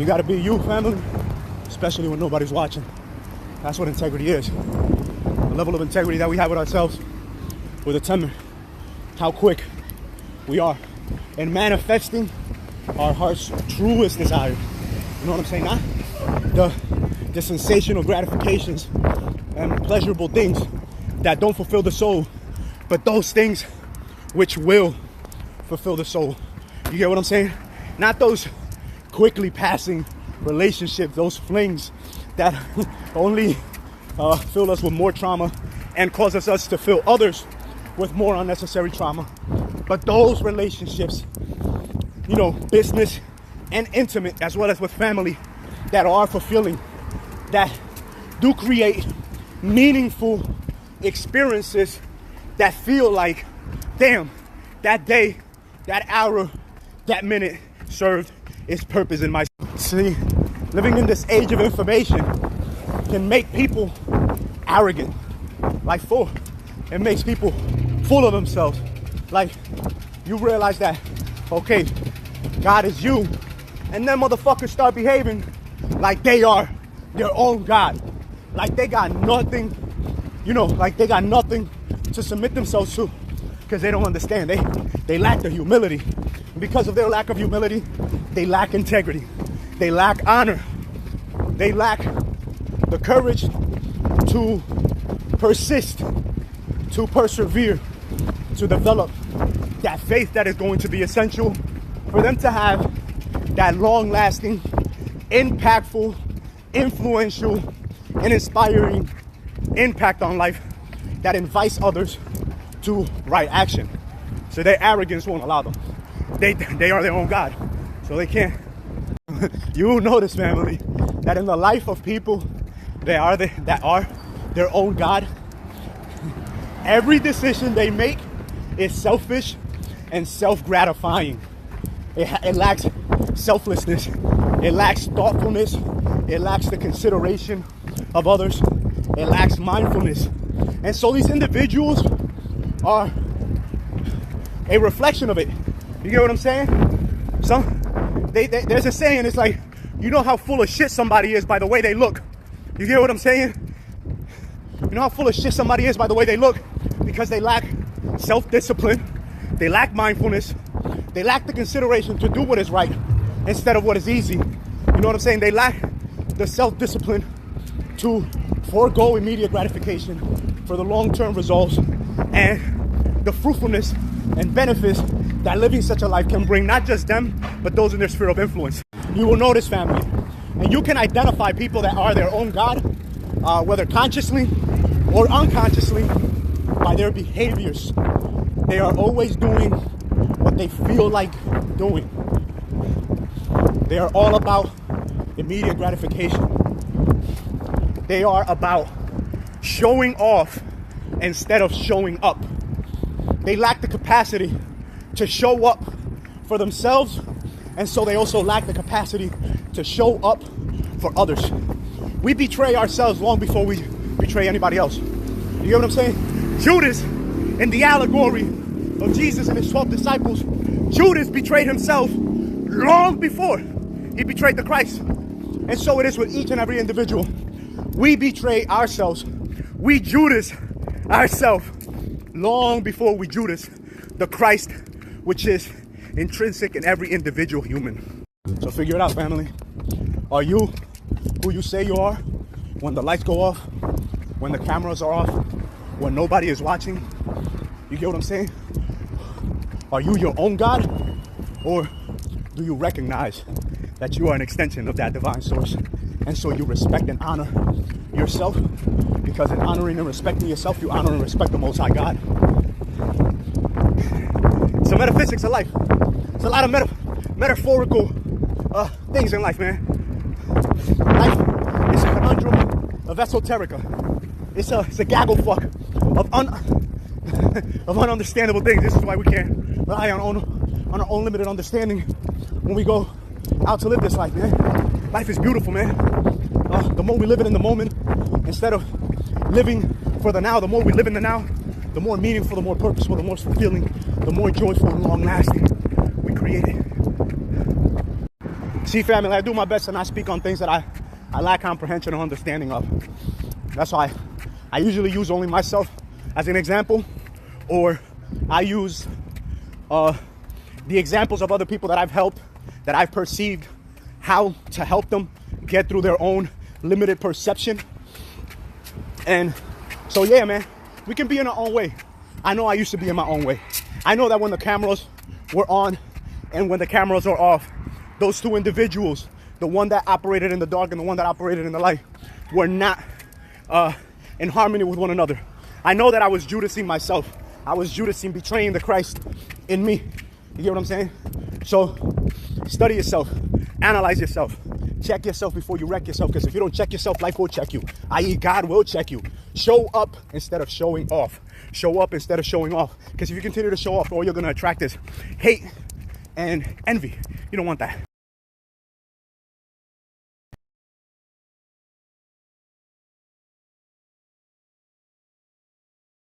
You gotta be you, family, especially when nobody's watching. That's what integrity is. The level of integrity that we have with ourselves will determine how quick we are in manifesting our heart's truest desire. You know what I'm saying? Not the sensational gratifications and pleasurable things that don't fulfill the soul, but those things which will fulfill the soul. You get what I'm saying? Not those quickly passing relationships, those flings that only fill us with more trauma and causes us to fill others with more unnecessary trauma. But those relationships, you know, business and intimate, as well as with family, that are fulfilling, that do create meaningful experiences that feel like, damn, that day, that hour, that minute served its purpose in my... See, living in this age of information can make people arrogant, like full. It makes people full of themselves. Like, you realize that, okay, God is you, and then motherfuckers start behaving like they are their own God. Like they got nothing, you know, like they got nothing to submit themselves to, because they don't understand. They lack the humility. And because of their lack of humility, they lack integrity. They lack honor. They lack the courage to persist, to persevere, to develop that faith that is going to be essential for them to have that long-lasting, impactful, influential, and inspiring impact on life that invites others to right action. So their arrogance won't allow them. They are their own God, so they can't. You will notice, family, that in the life of people that are their own God, every decision they make is selfish and self-gratifying. It lacks selflessness. It lacks thoughtfulness. It lacks the consideration of others. It lacks mindfulness. And so these individuals are a reflection of it. You get what I'm saying? There's a saying, it's like, you know how full of shit somebody is by the way they look. You get what I'm saying? You know how full of shit somebody is by the way they look? Because they lack self-discipline. They lack mindfulness. They lack the consideration to do what is right instead of what is easy. You know what I'm saying? They lack the self-discipline to forego immediate gratification for the long-term results and the fruitfulness and benefits that living such a life can bring, not just them, but those in their sphere of influence. You will notice, family, and you can identify people that are their own God, whether consciously or unconsciously, by their behaviors. They are always doing what they feel like doing. They are all about immediate gratification. They are about showing off instead of showing up. They lack the capacity to show up for themselves, and so they also lack the capacity to show up for others. We betray ourselves long before we betray anybody else. You get what I'm saying? Judas, in the allegory of Jesus and his 12 disciples, Judas betrayed himself long before he betrayed the Christ. And so it is with each and every individual. We betray ourselves. We Judas ourselves long before we Judas the Christ, which is intrinsic in every individual human. So figure it out, family. Are you who you say you are when the lights go off, when the cameras are off, when nobody is watching? You get what I'm saying? Are you your own God? Or do you recognize that you are an extension of that divine source? And so you respect and honor yourself, because in honoring and respecting yourself, you honor and respect the Most High God. It's the metaphysics of life. It's a lot of metaphorical things in life, man. Life is a conundrum of esoterica. It's a gaggle fuck of ununderstandable things. This is why we can't rely on our own limited understanding when we go out to live this life, man. Life is beautiful, man. The more we live it in the moment, instead of living for the now, the more we live in the now, the more meaningful, the more purposeful, the more fulfilling, the more joyful and long-lasting we create it. See, family, I do my best to not speak on things that I lack comprehension or understanding of. That's why I usually use only myself as an example, or I use the examples of other people that I've helped, that I've perceived how to help them get through their own limited perception. And so, yeah, man, we can be in our own way. I know I used to be in my own way. I know that when the cameras were on and when the cameras are off, those two individuals, the one that operated in the dark and the one that operated in the light, were not in harmony with one another. I know that I was Judasing myself. I was Judasing, betraying the Christ in me. You get what I'm saying? So study yourself, analyze yourself, check yourself before you wreck yourself, because if you don't check yourself, life will check you, i.e. God will check you. Show up instead of showing off. Show up instead of showing off, because if you continue to show off, all you're going to attract is hate and envy. You don't want that.